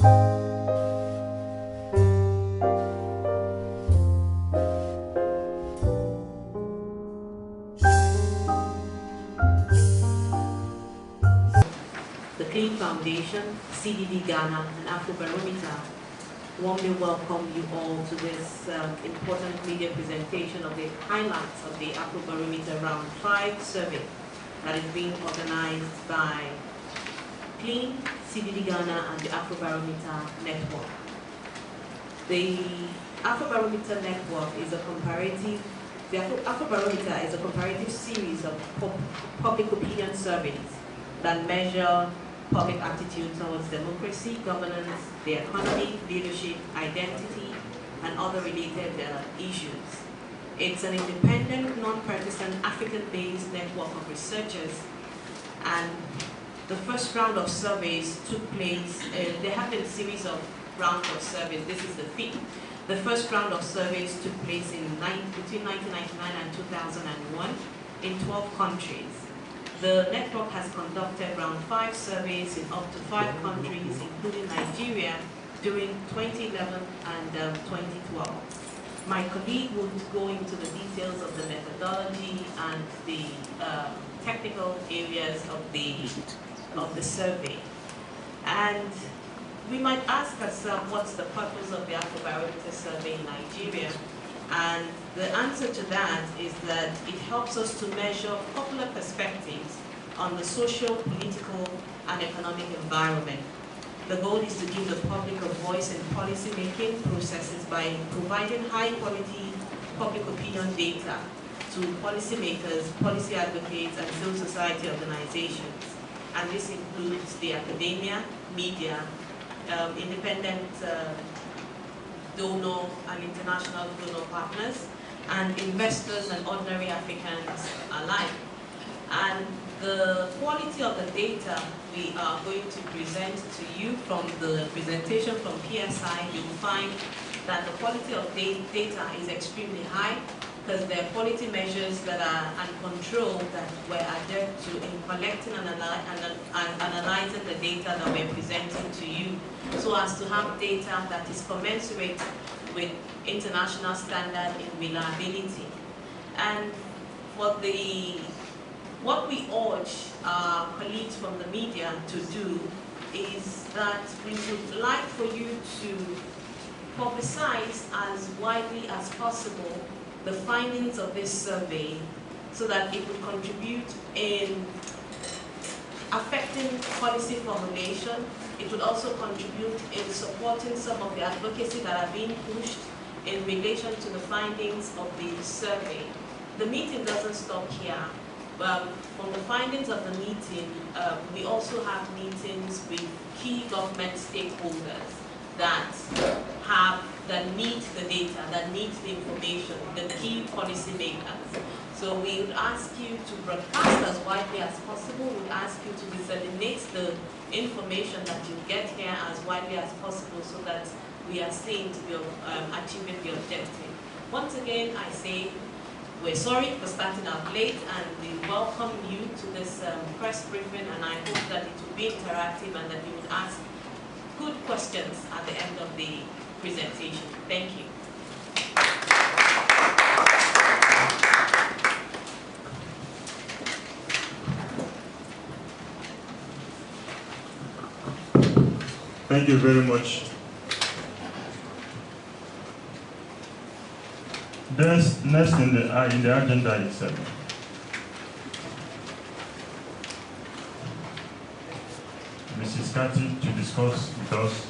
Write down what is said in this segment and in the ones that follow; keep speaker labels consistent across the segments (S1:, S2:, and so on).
S1: The CLEEN Foundation, CDD-Ghana, and Afrobarometer warmly welcome you all to this important media presentation of the highlights of the Afrobarometer Round 5 survey that is being organized by CLEEN, CDD-Ghana, and the Afrobarometer Network. The Afrobarometer Network is a comparative, the Afrobarometer is a comparative series of public opinion surveys that measure public attitude towards democracy, governance, the economy, leadership, identity, and other related issues. It's an independent, non-partisan, African-based network of researchers, and the first round of surveys took place, there have been a series of rounds of surveys, this is the fifth. The first round of surveys took place between 1999 and 2001 in 12 countries. The network has conducted round 5 surveys in up to 5 countries, including Nigeria, during 2011 and 2012. My colleague will go into the details of the methodology and the technical areas of the survey. And we might ask ourselves, what's the purpose of the Afrobarometer survey in Nigeria? And the answer to that is that it helps us to measure popular perspectives on the social, political, and economic environment. The goal is to give the public a voice in policy-making processes by providing high-quality public opinion data to policymakers, policy advocates, and civil society organizations. And this includes the academia, media, independent donor and international donor partners, and investors and ordinary Africans alike. And the quality of the data we are going to present to you from the presentation from PSI, you will find that the quality of data is extremely high, because there are quality measures that are and control that we're adhered to in collecting and analyzing the data that we're presenting to you, so as to have data that is commensurate with international standard in reliability. And what we urge our colleagues from the media to do is that we would like for you to publicize as widely as possible the findings of this survey, so that it would contribute in affecting policy formulation. It would also contribute in supporting some of the advocacy that are being pushed in relation to the findings of the survey. The meeting doesn't stop here. From the findings of the meeting, we also have meetings with key government stakeholders that need the data, that need the information, the key policy makers. So we would ask you to broadcast as widely as possible. We would ask you to disseminate the information that you get here as widely as possible, so that we are seen to be achieving the objective. Once again, I say we're sorry for starting out late, and we welcome you to this press briefing, and I hope that it will be interactive and that you would ask good questions at the end of the presentation. Thank you.
S2: Thank you very much. Next in the agenda is Mrs. Kati to discuss with us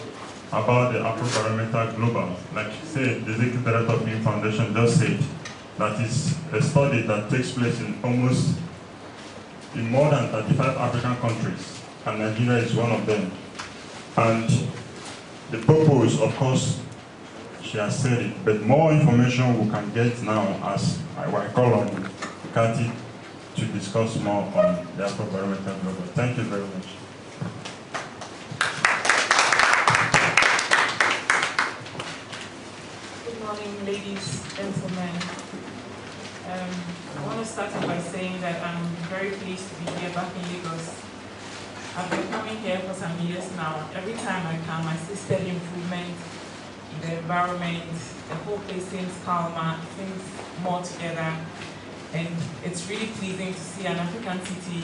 S2: about the Afrobarometer Global. Like she said, the Executive Director of CLEEN Foundation just said that is a study that takes place in more than 35 African countries, and Nigeria is one of them. And the purpose, of course, she has said it, but more information we can get now, as I call on Kati to discuss more on the Afrobarometer Global. Thank you very much.
S3: Good morning, ladies, gentlemen. I want to start by saying that I'm very pleased to be here back in Lagos I've been coming here for some years now. Every time I come, I see steady improvement in the environment. The whole place seems calmer, seems more together. And it's really pleasing to see an African city,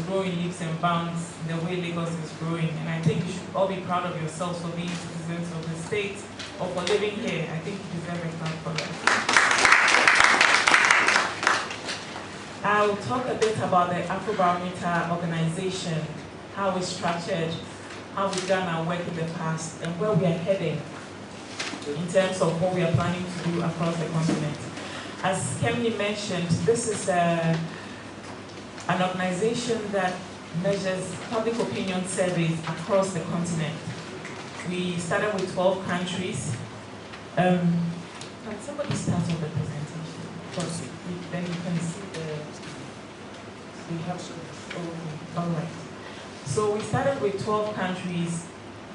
S3: growing leaps and bounds the way Lagos is growing. And I think you should all be proud of yourselves for being citizens of the state or for living here. I think you deserve a clap for that. I'll talk a bit about the Afrobarometer organization, how it's structured, how we've done our work in the past, and where we are heading in terms of what we are planning to do across the continent. As Kemi mentioned, this is an organization that measures public opinion surveys across the continent. We started with 12 countries. Can somebody start on the presentation? Because then you can see we have, all right. So we started with 12 countries,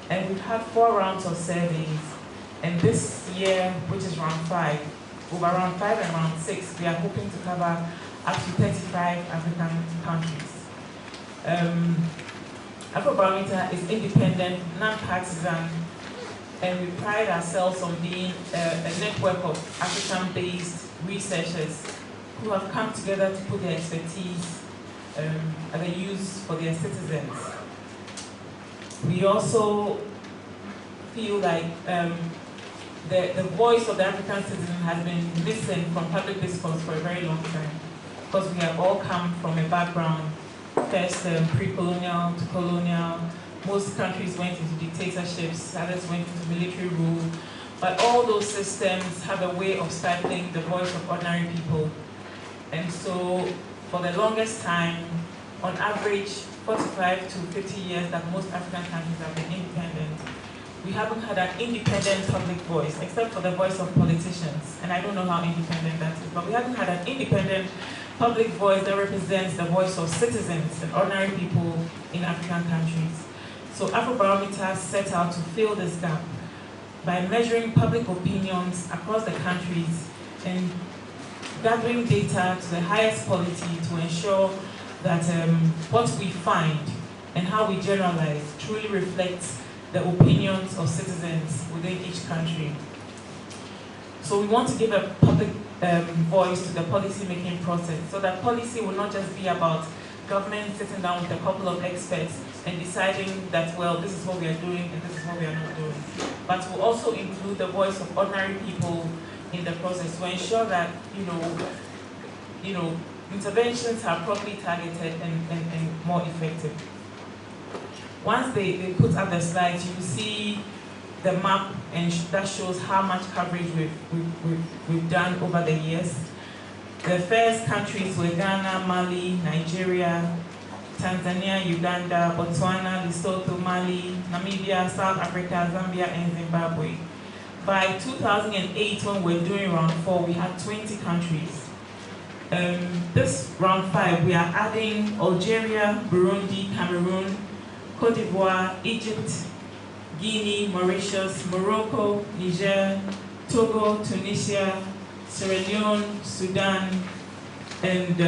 S3: and we've had 4 rounds of surveys. And this year, which is round 5, over round 5 and round 6, we are hoping to cover up to 35 African countries. Afrobarometer is independent, non-partisan, and we pride ourselves on being a network of African-based researchers who have come together to put their expertise at the use for their citizens. We also feel like the voice of the African citizen has been missing from public discourse for a very long time, because we have all come from a background, first pre-colonial to colonial. Most countries went into dictatorships, others went into military rule, but all those systems have a way of stifling the voice of ordinary people. And so, for the longest time, on average, 45 to 50 years that most African countries have been independent, we haven't had an independent public voice, except for the voice of politicians. And I don't know how independent that is, but we haven't had an independent public voice that represents the voice of citizens and ordinary people in African countries. So Afrobarometer set out to fill this gap by measuring public opinions across the countries and gathering data to the highest quality to ensure that what we find and how we generalize truly reflects the opinions of citizens within each country. So we want to give a public voice to the policy-making process, so that policy will not just be about government sitting down with a couple of experts and deciding that, well, this is what we are doing and this is what we are not doing, but will also include the voice of ordinary people in the process to ensure that, interventions are properly targeted and more effective. Once they put up the slides, you will see the map and that shows how much coverage we've done over the years. The first countries were Ghana, Mali, Nigeria, Tanzania, Uganda, Botswana, Lesotho, Mali, Namibia, South Africa, Zambia, and Zimbabwe. By 2008, when we were doing round 4, we had 20 countries. This round 5, we are adding Algeria, Burundi, Cameroon, Cote d'Ivoire, Egypt, Guinea, Mauritius, Morocco, Niger, Togo, Tunisia, Sierra Leone, Sudan, and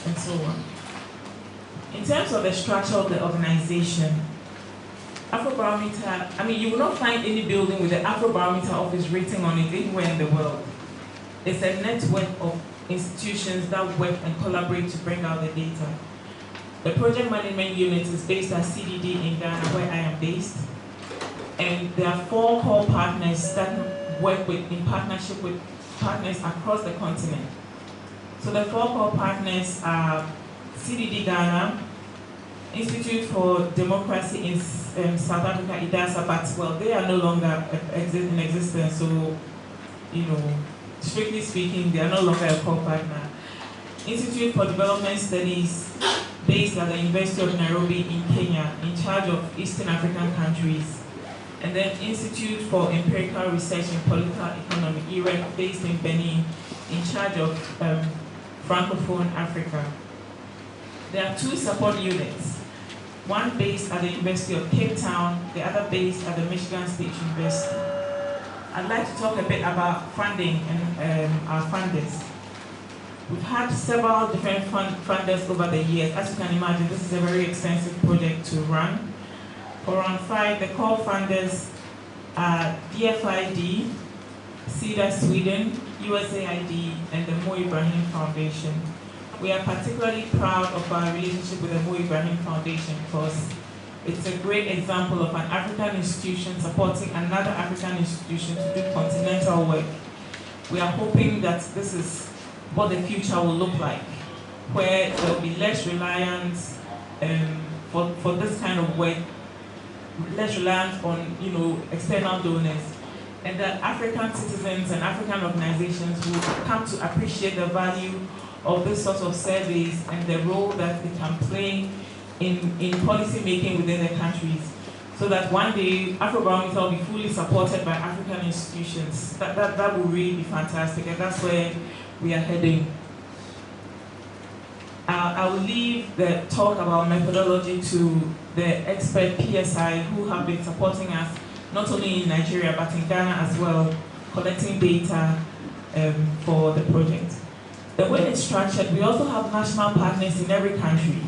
S3: and so on. In terms of the structure of the organization, Afrobarometer, you will not find any building with the Afrobarometer office rating on it anywhere in the world. It's a network of institutions that work and collaborate to bring out the data. The project management unit is based at CDD in Ghana, where I am based. And there are 4 core partners that work in partnership with partners across the continent. So the 4 core partners are CDD-Ghana, Institute for Democracy in South Africa, IDASA, but well, they are no longer in existence, so, strictly speaking, they are no longer a core partner. Institute for Development Studies, based at the University of Nairobi in Kenya, in charge of Eastern African countries. And then Institute for Empirical Research in Political Economy, IREC, based in Benin, in charge of Francophone Africa. There are 2 support units, one based at the University of Cape Town, the other based at the Michigan State University. I'd like to talk a bit about funding and our funders. We've had several different funders over the years. As you can imagine, this is a very expensive project to run. For Round 5, the core funders are DFID, CEDA Sweden, USAID, and the Mo Ibrahim Foundation. We are particularly proud of our relationship with the Mo Ibrahim Foundation because it's a great example of an African institution supporting another African institution to do continental work. We are hoping that this is what the future will look like, where there will be less reliance for this kind of work, less reliance on external donors, and that African citizens and African organizations will come to appreciate the value of this sort of surveys and the role that it can play in policy making within the countries, so that one day Afrobarometer will be fully supported by African institutions. That would really be fantastic, and that's where we are heading. I will leave the talk about methodology to the expert PSI who have been supporting us not only in Nigeria but in Ghana as well, collecting data for the project. The way it's structured, we also have national partners in every country.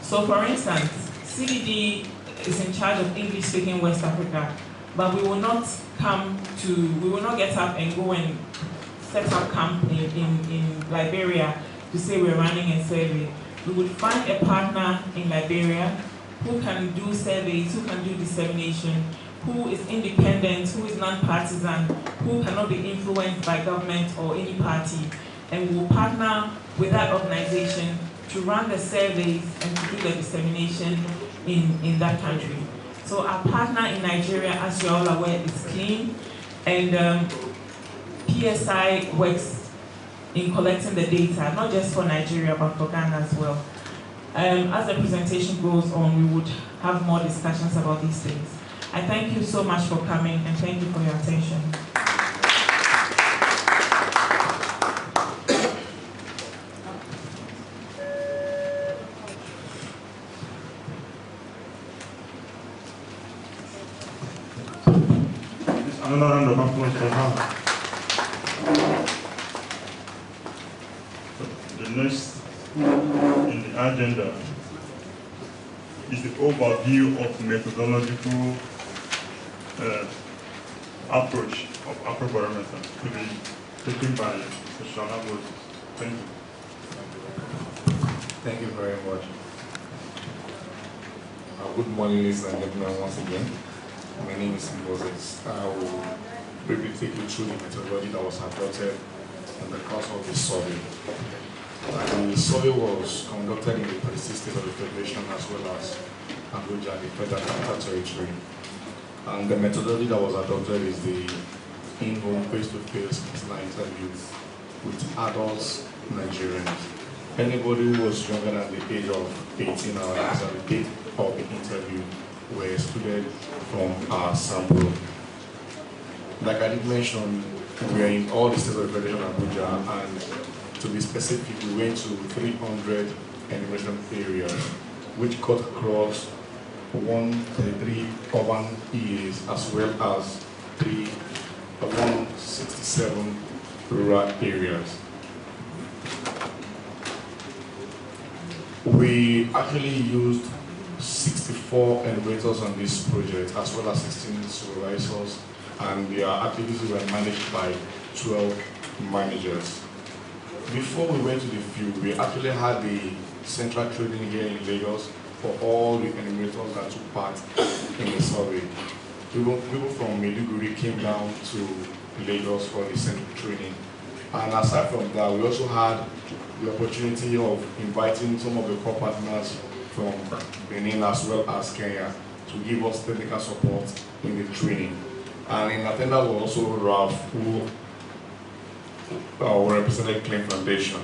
S3: So for instance, CDD is in charge of English-speaking West Africa, but we will not get up and go and set up camp in Liberia to say we're running a survey. We would find a partner in Liberia who can do surveys, who can do dissemination, who is independent, who is non-partisan, who cannot be influenced by government or any party, and we will partner with that organization to run the surveys and to do the dissemination in that country. So our partner in Nigeria, as you're all aware, is CLEEN, and PSI works in collecting the data, not just for Nigeria, but for Ghana as well. As the presentation goes on, we would have more discussions about these things. I thank you so much for coming, and thank you for your attention.
S2: Another round of applause for her. The next in the agenda is the overview of methodological approach of Afrobarometer to be taken by Mr. Moses. Thank you.
S4: Thank you very much. Good morning, ladies and gentlemen, once again. My name is Moses. I will briefly take you through the methodology that was adopted in the course of the survey. The survey was conducted in the 36 states of the Federation as well as Abuja, the Federal Capital Territory. And the methodology that was adopted is the in-home face-to-face personal interview with adults Nigerians. Anybody who was younger than the age of 18 or as at the date of the interview were excluded from our sample. Like I did mention, we are in all the states of the Federation of Abuja, and to be specific, we went to 300 enumeration areas, which cut across 133 urban EAs as well as 167 rural areas. We actually used 64 enumerators on this project as well as 16 supervisors, and their activities were managed by 12 managers. Before we went to the field, we actually had the central training here in Lagos for all the enumerators that took part in the survey. People from Maiduguri came down to Lagos for the central training. And aside from that, we also had the opportunity of inviting some of the core partners from Benin as well as Kenya to give us technical support in the training. And in attendance was also Ralph, who represented CLEEN Foundation.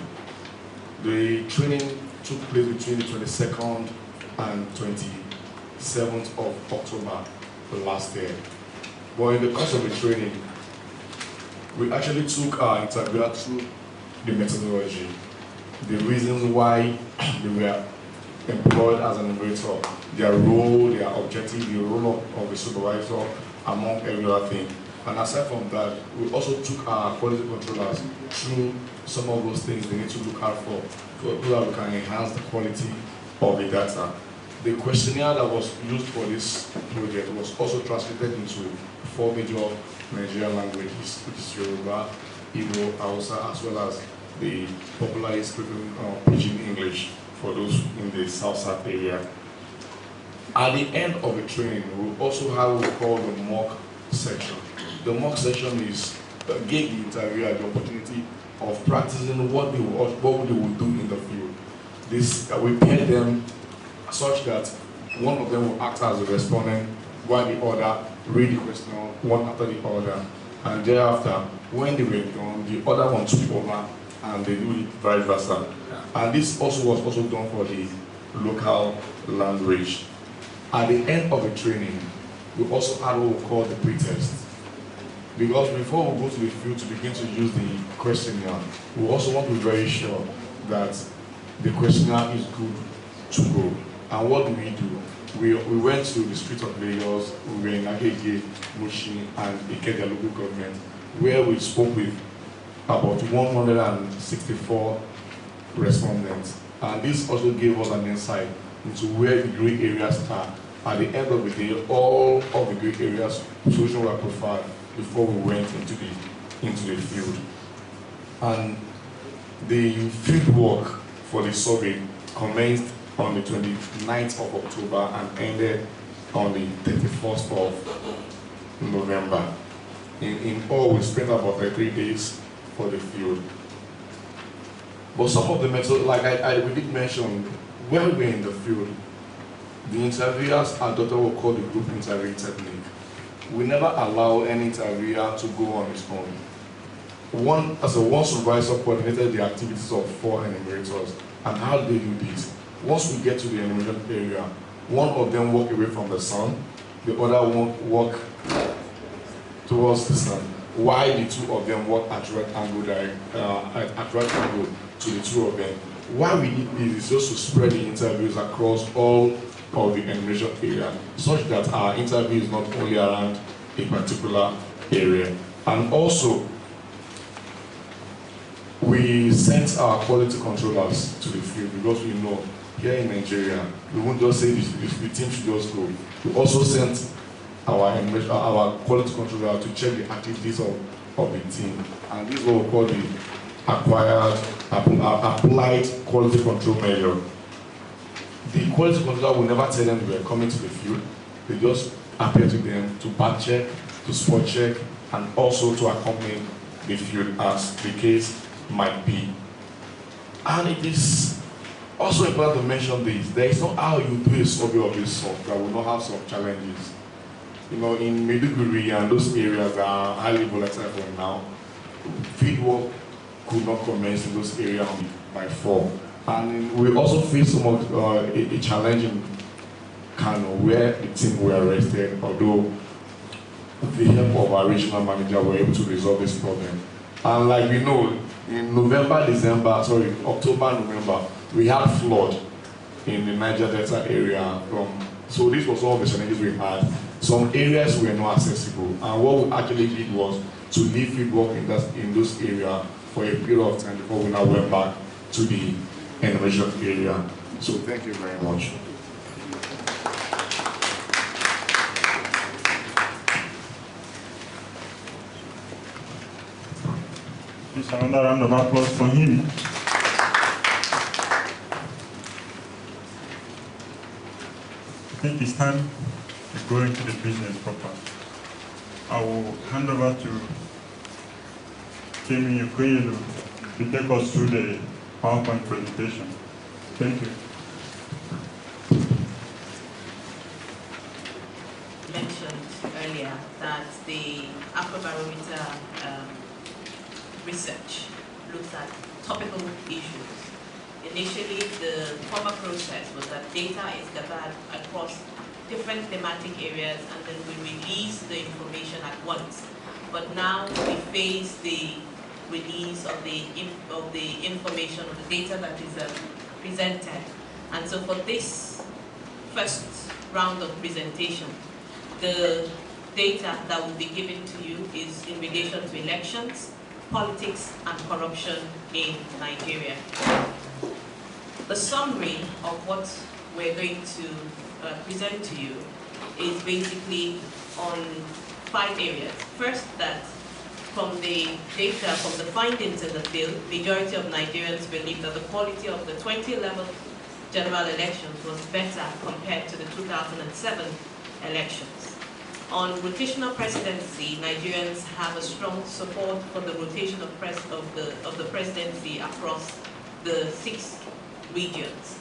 S4: The training took place between the 22nd and 27th of October last year. But in the course of the training, we actually took our interviewer through the methodology, the reasons why they were employed as an enumerator, their role, their objective, the role of the supervisor, among every other thing. And aside from that, we also took our quality controllers through some of those things they need to look out for, so that we can enhance the quality of the data. The questionnaire that was used for this project was also translated into 4 major Nigerian languages, which is Yoruba, Igbo, Hausa, as well as the popularly spoken Pidgin English for those in the South area. At the end of the training, we also have what we call the mock section. The mock section gave the interviewer the opportunity of practicing what they would do in the field. We paired them such that one of them will act as a respondent while the other read the question one after the other. And thereafter, when they were done, the other one took over and they do it vice versa. And this also was also done for the local language. At the end of the training, we also had what we call the pre-test. Because before we go to the field to begin to use the questionnaire, we also want to be very sure that the questionnaire is good to go. And what do? We went to the streets of Lagos, we were in Agege, Mushin, and Ikeja local government, where we spoke with about 164 respondents. And this also gave us an insight into where the gray areas are. At the end of the day, all of the gray areas solutions were profiled before we went into the field. And the field work for the survey commenced on the 29th of October and ended on the 31st of November. In all, we spent about 3 days for the field. But some of the methods, like we did mention, when we were in the field, the interviewers adopted what we call the group interview technique. We never allow any interviewer to go on his own. One supervisor coordinated the activities of 4 enumerators. And how do they do this? Once we get to the enumeration area, one of them walk away from the sun, the other one walk towards the sun, while the 2 of them walk at right angle to the 2 of them. Why we need this is just to spread the interviews across all of the enumeration area, such that our interview is not only around a particular area. And also, we sent our quality controllers to the field because we know here in Nigeria, we won't just say the team should just go. We also sent our quality controller to check the activities of the team. And this is what we call the applied quality control measure. The quality controller will never tell them they are coming to the field. They just appear to them to back check, to spot check, and also to accompany the field as the case might be. And it is also important to mention this. There is not how you do a survey of this sort that will not have some challenges. You know, in Maiduguri and those areas that are highly volatile for now, field work could not commence in those areas by 4. And we also faced some of a challenge in Kano where the team were arrested, although with the help of our regional manager, we were able to resolve this problem. And like we know, in October, November, we had flood in the Niger Delta area. So this was all the challenges we had. Some areas were not accessible, and what we actually did was to leave field work in those areas for a period of time before we now went back to the enumeration area. So thank you very much.
S2: Please, another round of applause for him. I think it's time to go into the business proper. I will hand over to Kemi Okoyelu to take us through the PowerPoint presentation. Thank you.
S1: Mentioned earlier that the Afrobarometer research looks at topical issues. Initially, the former process was that data is gathered across different thematic areas and then we release the information at once. But now we face the release of the information, of the data that is presented. And so for this first round of presentation, the data that will be given to you is in relation to elections, politics, and corruption in Nigeria. The summary of what we're going to present to you is basically on 5 areas. First, that from the data, from the findings in the field, majority of Nigerians believe that the quality of the 2011 general elections was better compared to the 2007 elections. On rotational presidency, Nigerians have a strong support for the rotation of the presidency across the 6 regions.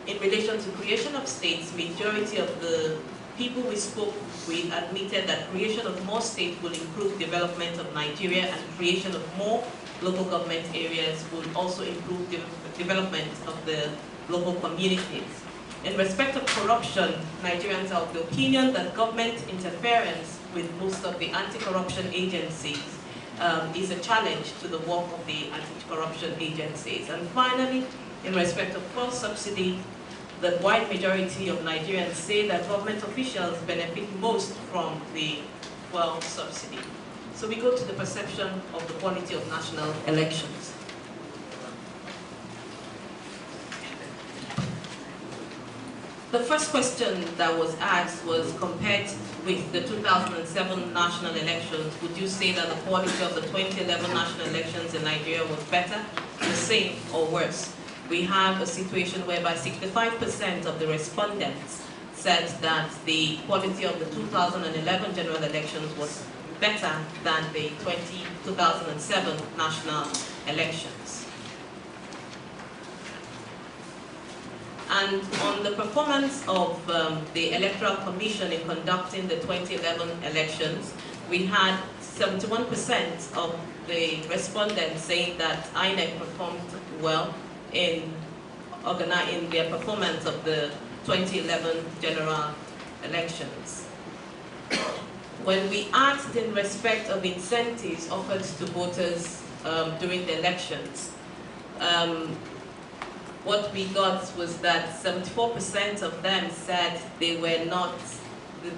S1: In relation to creation of states, majority of the people we spoke with admitted that creation of more states will improve development of Nigeria, and creation of more local government areas will also improve development of the local communities. In respect of corruption, Nigerians are of the opinion that government interference with most of the anti-corruption agencies is a challenge to the work of the anti-corruption agencies. And finally, in respect of fuel subsidy, the wide majority of Nigerians say that government officials benefit most from the fuel subsidy. So we go to the perception of the quality of national elections. The first question that was asked was, compared with the 2007 national elections, would you say that the quality of the 2011 national elections in Nigeria was better, the same, or worse? We have a situation whereby 65% of the respondents said that the quality of the 2011 general elections was better than the 2007 national elections. And on the performance of the Electoral Commission in conducting the 2011 elections, we had 71% of the respondents saying that INEC performed well in their performance of the 2011 general elections. When we asked in respect of incentives offered to voters during the elections, what we got was that 74% of them said the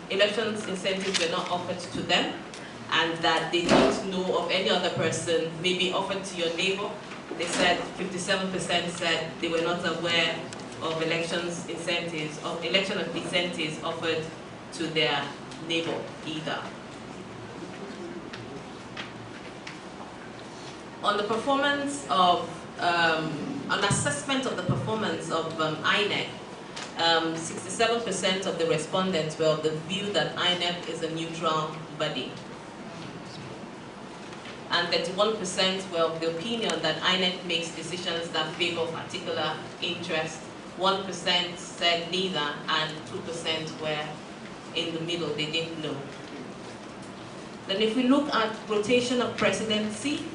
S1: elections incentives were not offered to them, and that they didn't know of any other person, maybe offered to your neighbor. They said 57% said they were not aware of election incentives offered to their neighbor either. On the performance of, an assessment of the performance of INEC, 67% of the respondents were of the view that INEC is a neutral body. And 31% were of the opinion that INEC makes decisions that favor particular interest. 1% said neither, and 2% were in the middle, they didn't know. Then if we look at rotation of presidency,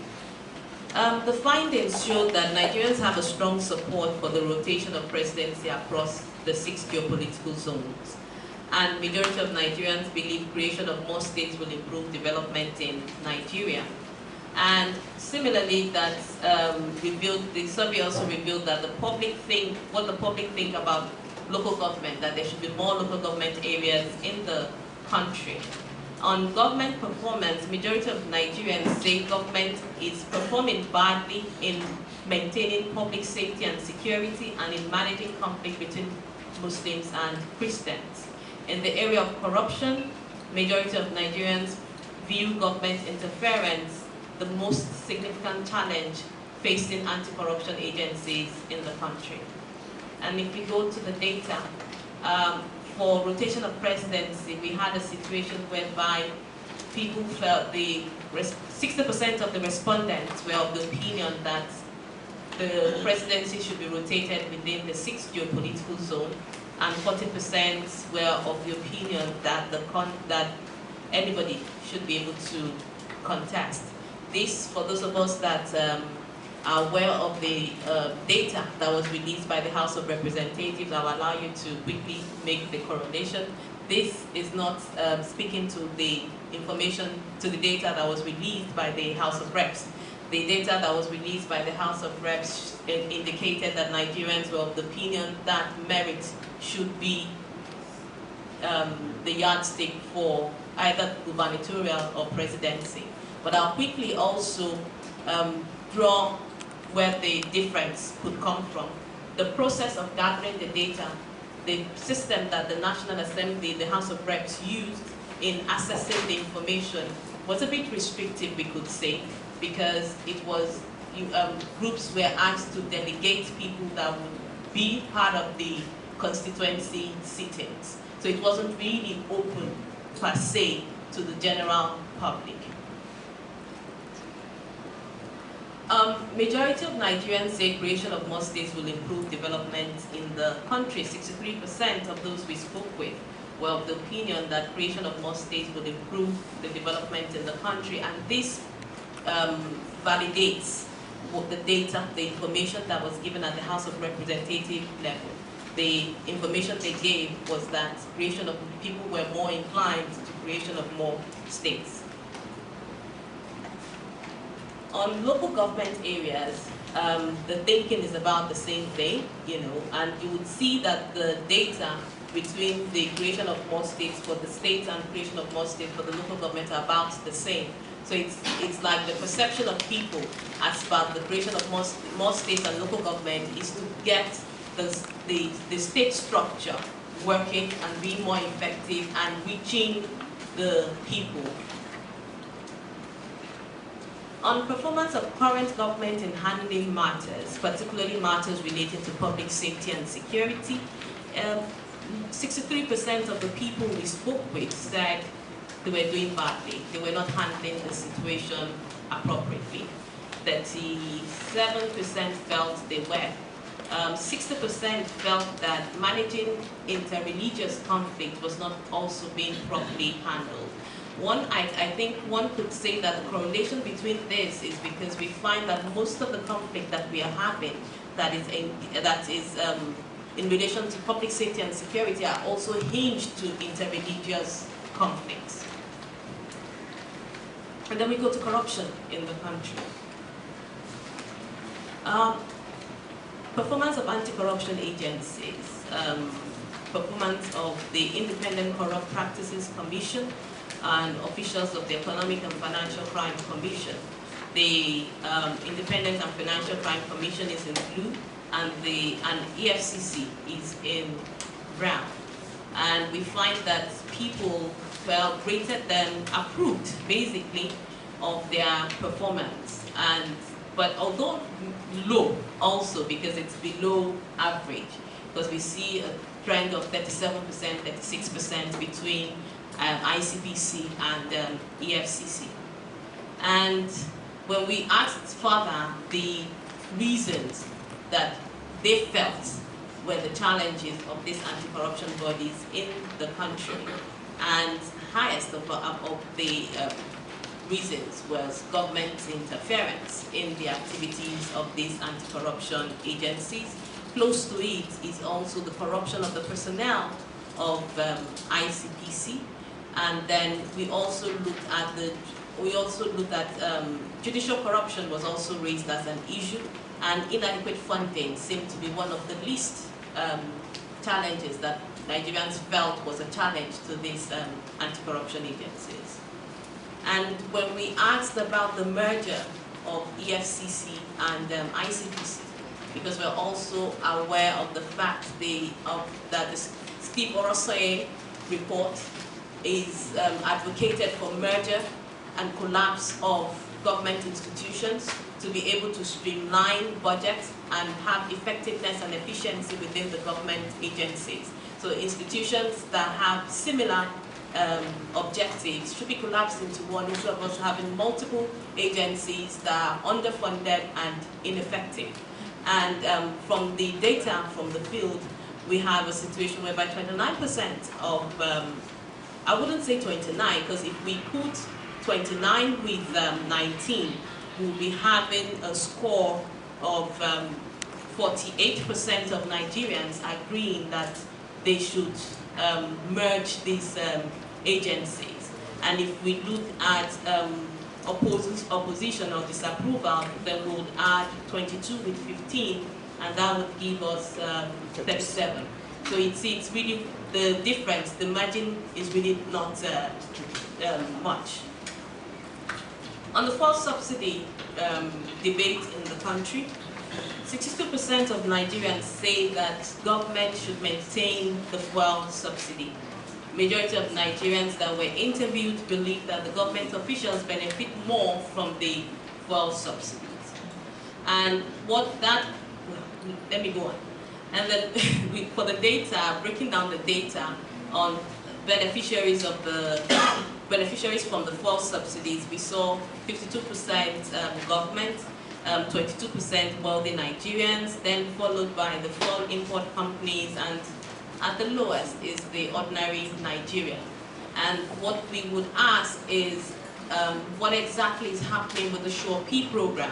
S1: the findings showed that Nigerians have a strong support for the rotation of presidency across the 6 geopolitical zones. And majority of Nigerians believe creation of more states will improve development in Nigeria. And similarly, that the survey also revealed that what the public think about local government, that there should be more local government areas in the country. On government performance, majority of Nigerians say government is performing badly in maintaining public safety and security and in managing conflict between Muslims and Christians. In the area of corruption, majority of Nigerians view government interference the most significant challenge facing anti-corruption agencies in the country. And if we go to the data, for rotation of presidency, we had a situation whereby people felt 60% of the respondents were of the opinion that the presidency should be rotated within the 6 geopolitical zone, and 40% were of the opinion that that anybody should be able to contest. This, for those of us that are aware of the data that was released by the House of Representatives, I'll allow you to quickly make the correlation. This is not speaking to the information, to the data that was released by the House of Reps. The data that was released by the House of Reps indicated that Nigerians were of the opinion that merit should be the yardstick for either gubernatorial or presidency. But I'll quickly also draw where the difference could come from. The process of gathering the data, the system that the National Assembly, the House of Reps used in assessing the information was a bit restrictive, we could say, because it was, groups were asked to delegate people that would be part of the constituency sittings. So it wasn't really open per se to the general public. Majority of Nigerians say creation of more states will improve development in the country. 63% of those we spoke with were of the opinion that creation of more states would improve the development in the country, and this validates what the data, the information that was given at the House of Representatives level. The information they gave was that creation of people were more inclined to creation of more states. On local government areas, the thinking is about the same thing, and you would see that the data between the creation of more states for the states and creation of more states for the local government are about the same. So it's like the perception of people as part the creation of more states and local government is to get the state structure working and being more effective and reaching the people. On performance of current government in handling matters, particularly matters relating to public safety and security, 63% of the people we spoke with said they were doing badly. They were not handling the situation appropriately. 37% felt they were. 60% felt that managing interreligious conflict was not also being properly handled. I think one could say that the correlation between this is because we find that most of the conflict that we are having that is in relation to public safety and security are also hinged to interreligious conflicts. And then we go to corruption in the country. Performance of anti-corruption agencies, performance of the Independent Corrupt Practices Commission, and officials of the Economic and Financial Crime Commission. The Independent and Financial Crime Commission is in blue, and EFCC is in brown. And we find that people rated them, approved basically of their performance. But although low also, because it's below average, because we see a trend of 37%, 36% between ICPC and EFCC. And when we asked further the reasons that they felt were the challenges of these anti-corruption bodies in the country, and highest of the reasons was government interference in the activities of these anti-corruption agencies. Close to it is also the corruption of the personnel of ICPC. And then we also looked at judicial corruption was also raised as an issue, and inadequate funding seemed to be one of the least challenges that Nigerians felt was a challenge to these anti-corruption agencies. And when we asked about the merger of EFCC and ICPC, because we're also aware of the fact that the Steve Orosoye report is advocated for merger and collapse of government institutions to be able to streamline budgets and have effectiveness and efficiency within the government agencies. So institutions that have similar objectives should be collapsed into one, instead of us having multiple agencies that are underfunded and ineffective. And from the data from the field, we have a situation whereby 29% of, I wouldn't say 29, because if we put 29 with 19, we'll be having a score of 48% of Nigerians agreeing that they should merge these agencies. And if we look at opposition or disapproval, then we would add 22 with 15, and that would give us 37. So it's really the difference, the margin is really not much. On the fuel subsidy debate in the country, 62% of Nigerians say that government should maintain the fuel subsidy. Majority of Nigerians that were interviewed believe that the government officials benefit more from the fuel subsidies. And what that, let me go on. And then for the data, breaking down the data on beneficiaries from the fuel subsidies, we saw 52% government, 22% wealthy Nigerians, then followed by the fuel import companies, and at the lowest is the ordinary Nigerian. And what we would ask is what exactly is happening with the Sure-P program,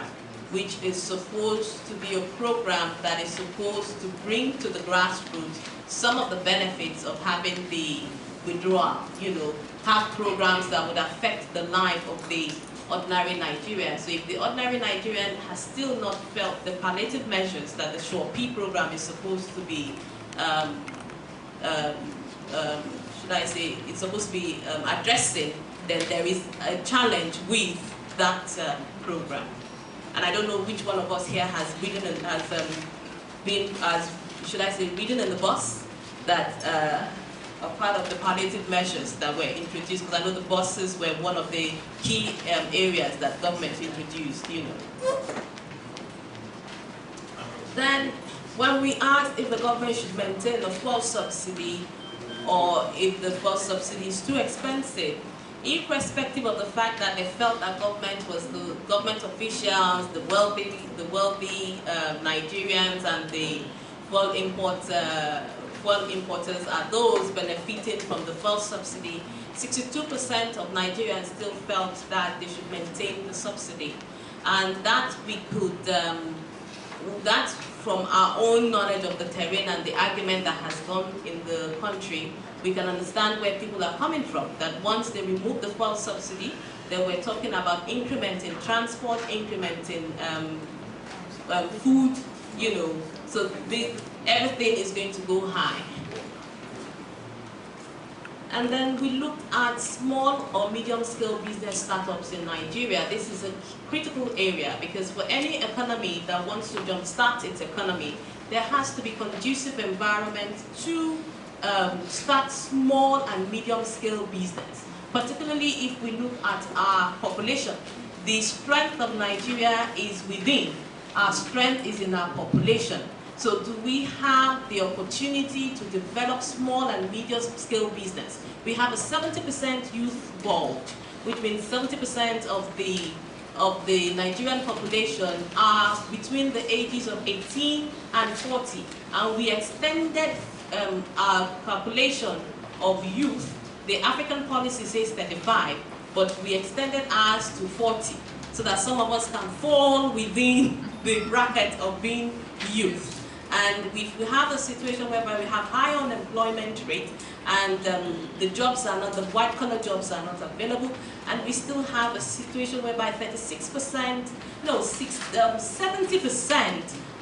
S1: which is supposed to be a program that is supposed to bring to the grassroots some of the benefits of having the withdrawal, have programs that would affect the life of the ordinary Nigerian. So if the ordinary Nigerian has still not felt the palliative measures that the Sure-P program is supposed to be, should I say, it's supposed to be addressing, then there is a challenge with that program. And I don't know which one of us here has ridden and ridden in the bus that are part of the palliative measures that were introduced, because I know the buses were one of the key areas that government introduced, Then, when we asked if the government should maintain the fuel subsidy or if the fuel subsidy is too expensive, irrespective of the fact that they felt that government was the government officials, the wealthy Nigerians, and the fuel importers are those benefiting from the fuel subsidy, 62% of Nigerians still felt that they should maintain the subsidy. And that we could, that's from our own knowledge of the terrain and the argument that has gone in the country, we can understand where people are coming from. That once they removed the fuel subsidy, they were talking about incrementing transport, incrementing food, so everything is going to go high. And then we looked at small or medium-scale business startups in Nigeria. This is a critical area because for any economy that wants to jumpstart its economy, there has to be conducive environment to start small and medium-scale business. Particularly if we look at our population, the strength of Nigeria is within. Our strength is in our population. So do we have the opportunity to develop small and medium-scale business? We have a 70% youth bulge, which means 70% of the Nigerian population are between the ages of 18 and 40. And we extended our calculation of youth. The African policy says 35, but we extended ours to 40, so that some of us can fall within the bracket of being youth. And if we have a situation whereby we have high unemployment rate and the jobs are not, the white collar jobs are not available, and we still have a situation whereby 70%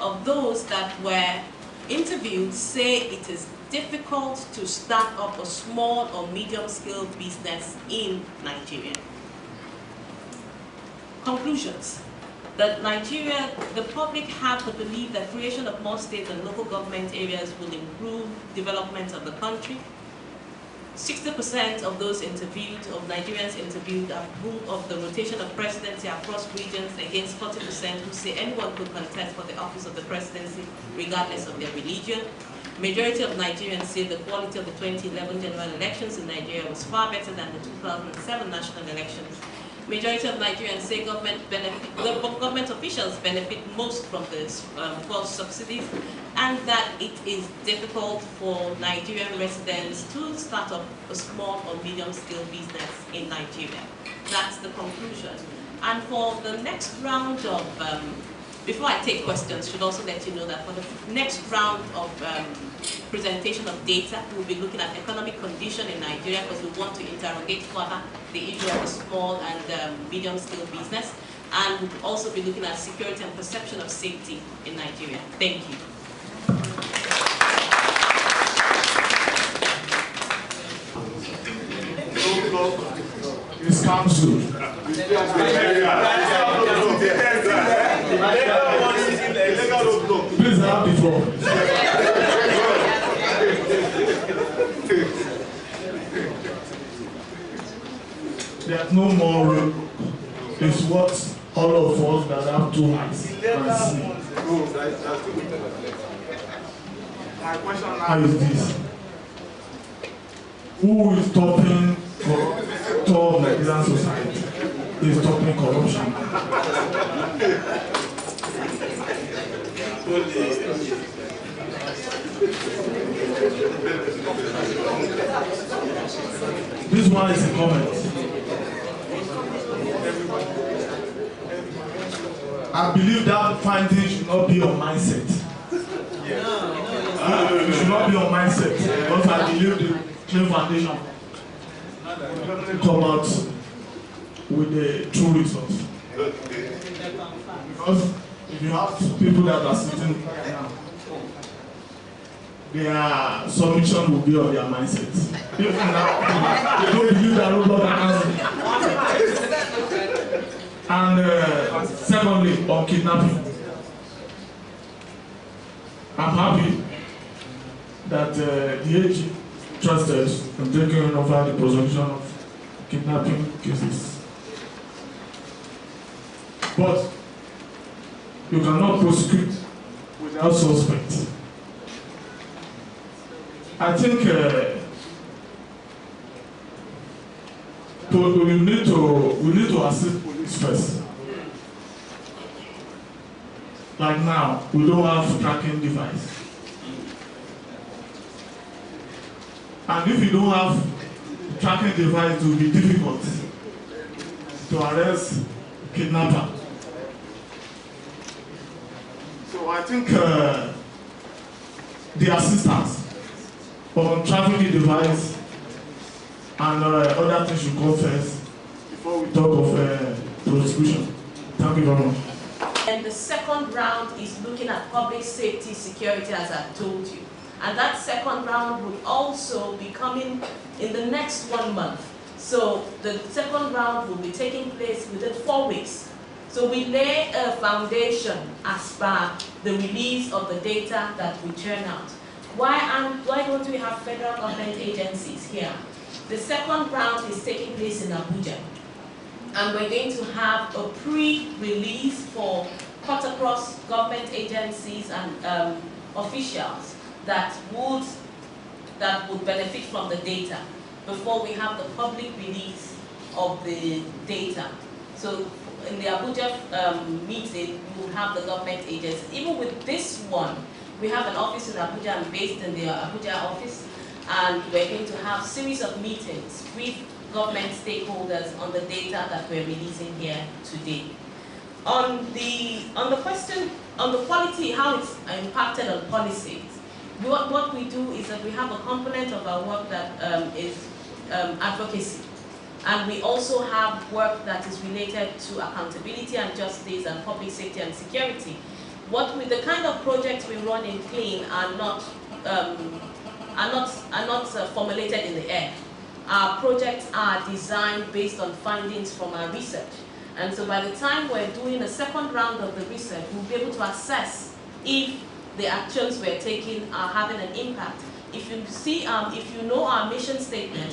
S1: of those that were interviewed say it is difficult to start up a small or medium scale business in Nigeria. Conclusions. That Nigeria, the public have the belief that creation of more state and local government areas will improve development of the country. 60% of those interviewed, of Nigerians interviewed, approve of the rotation of presidency across regions against 40% who say anyone could contest for the office of the presidency regardless of their religion. Majority of Nigerians say the quality of the 2011 general elections in Nigeria was far better than the 2007 national elections. Majority of Nigerians say government officials benefit most from the fuel subsidies, and that it is difficult for Nigerian residents to start up a small or medium-scale business in Nigeria. That's the conclusion. And for the next round of, before I take questions, I should also let you know that for the next round of presentation of data, we'll be looking at economic condition in Nigeria because we want to interrogate further the issue of the small and medium-scale business, and we'll also be looking at security and perception of safety in Nigeria. Thank you.
S5: is council. Please have the floor. There's no more room. It's what all of us that have 2 eyes can see. How is this? Who is stopping top Nigerian society? Is stopping corruption. This one is a comment. I believe that finding should not be your mindset. It should not be your mindset. Because I believe the CLEEN Foundation come out with the true results. Because if you have people that are sitting now, their submission will be on their mindset. Even now, they don't believe that robot can answer. And secondly, on kidnapping, I'm happy that the AG trusted in taking over the prosecution of kidnapping cases. But you cannot prosecute without suspect. I think we need to assist police first. Like now, we don't have tracking device. And if you don't have tracking device, it will be difficult to arrest kidnapper. So I think the assistance on tracking device and other things should come first before we talk of prosecution. Thank you very much.
S1: And the second round is looking at public safety security, as I've told you. And that second round will also be coming in the next 1 month. So the second round will be taking place within 4 weeks. So we lay a foundation as per the release of the data that we churn out. Why don't we have federal government agencies here? The second round is taking place in Abuja. And we're going to have a pre-release for cut-across government agencies and officials that would benefit from the data before we have the public release of the data. So in the Abuja meeting, we will have the government agencies. Even with this one, we have an office in Abuja and based in the Abuja office, and we're going to have a series of meetings with government stakeholders on the data that we're releasing here today. On the question on the quality, how it's impacted on policies, what we do is that we have a component of our work that is advocacy. And we also have work that is related to accountability and justice and public safety and security. The kind of projects we run in CLEEN are not formulated in the air. Our projects are designed based on findings from our research. And so by the time we're doing a second round of the research, we'll be able to assess if the actions we're taking are having an impact. If you see, if you know our mission statement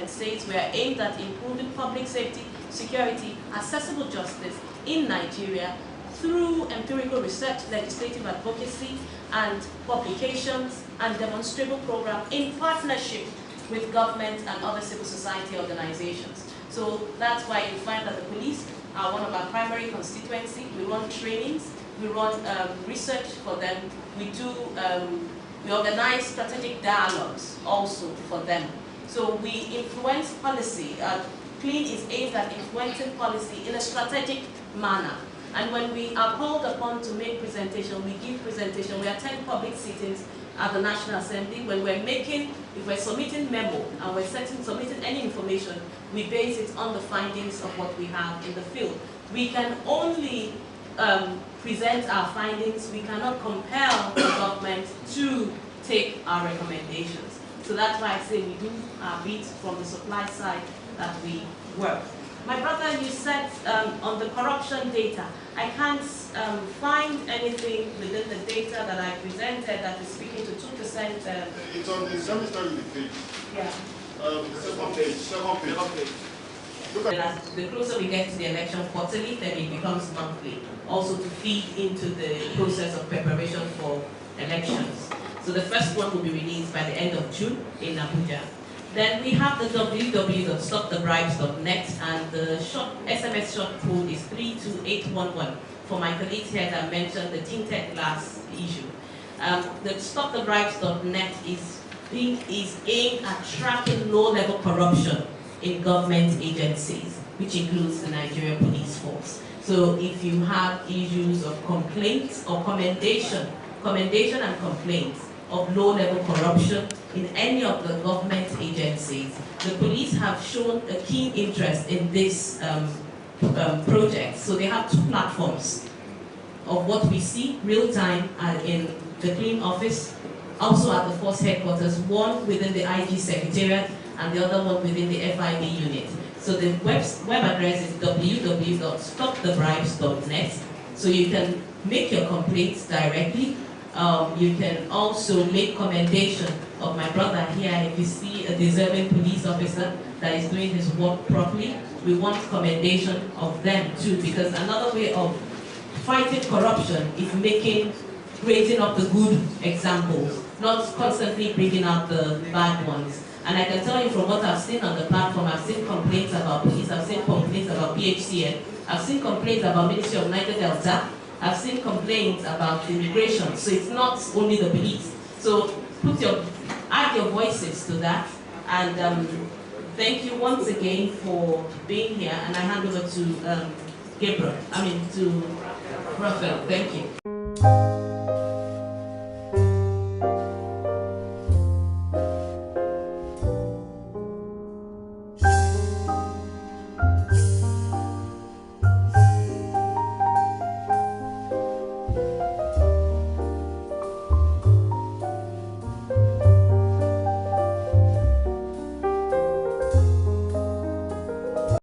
S1: says we are aimed at improving public safety, security, accessible justice in Nigeria through empirical research, legislative advocacy, and publications and demonstrable programs in partnership with government and other civil society organizations. So that's why you find that the police are one of our primary constituency. We run trainings, we run research for them, we organize strategic dialogues also for them. So we influence policy. CLEEN is aimed at influencing policy in a strategic manner. And when we are called upon to make presentation, we give presentation. We attend public sittings at the National Assembly. When if we're submitting memo and we're submitting any information, we base it on the findings of what we have in the field. We can only present our findings. We cannot compel the government to take our recommendations. So that's why I say we do our bit from the supply side that we work. My brother, you said on the corruption data, I can't find anything within the data that I presented that is speaking to 2%.
S6: It's on the semester with the page.
S1: Yeah.
S6: Second page. Look at
S1: The closer we get to the election quarterly, then it becomes monthly, also to feed into the process of preparation for elections. So the first one will be released by the end of June in Abuja. Then we have the www.stopthebribes.net, and the SMS short code is 32811. For my colleagues here that mentioned the tinted glass issue. The stopthebribes.net is aimed at tracking low-level corruption in government agencies, which includes the Nigerian Police Force. So if you have issues of complaints or commendation and complaints of low-level corruption in any of the government agencies, the police have shown a keen interest in this project. So they have two platforms of what we see real-time in the CLEEN office, also at the force headquarters, one within the IG Secretariat and the other one within the FIB unit. So the web address is www.stopthebribes.net. So you can make your complaints directly. You can also make commendation of my brother here. If you see a deserving police officer that is doing his work properly, we want commendation of them too, because another way of fighting corruption is raising up the good examples, not constantly bringing out the bad ones. And I can tell you from what I've seen on the platform, I've seen complaints about police, I've seen complaints about PHCN, I've seen complaints about Ministry of Niger Delta, I've seen complaints about immigration. So it's not only the police. So add your voices to that. And thank you once again for being here. And I hand over to to Raphael. Thank you.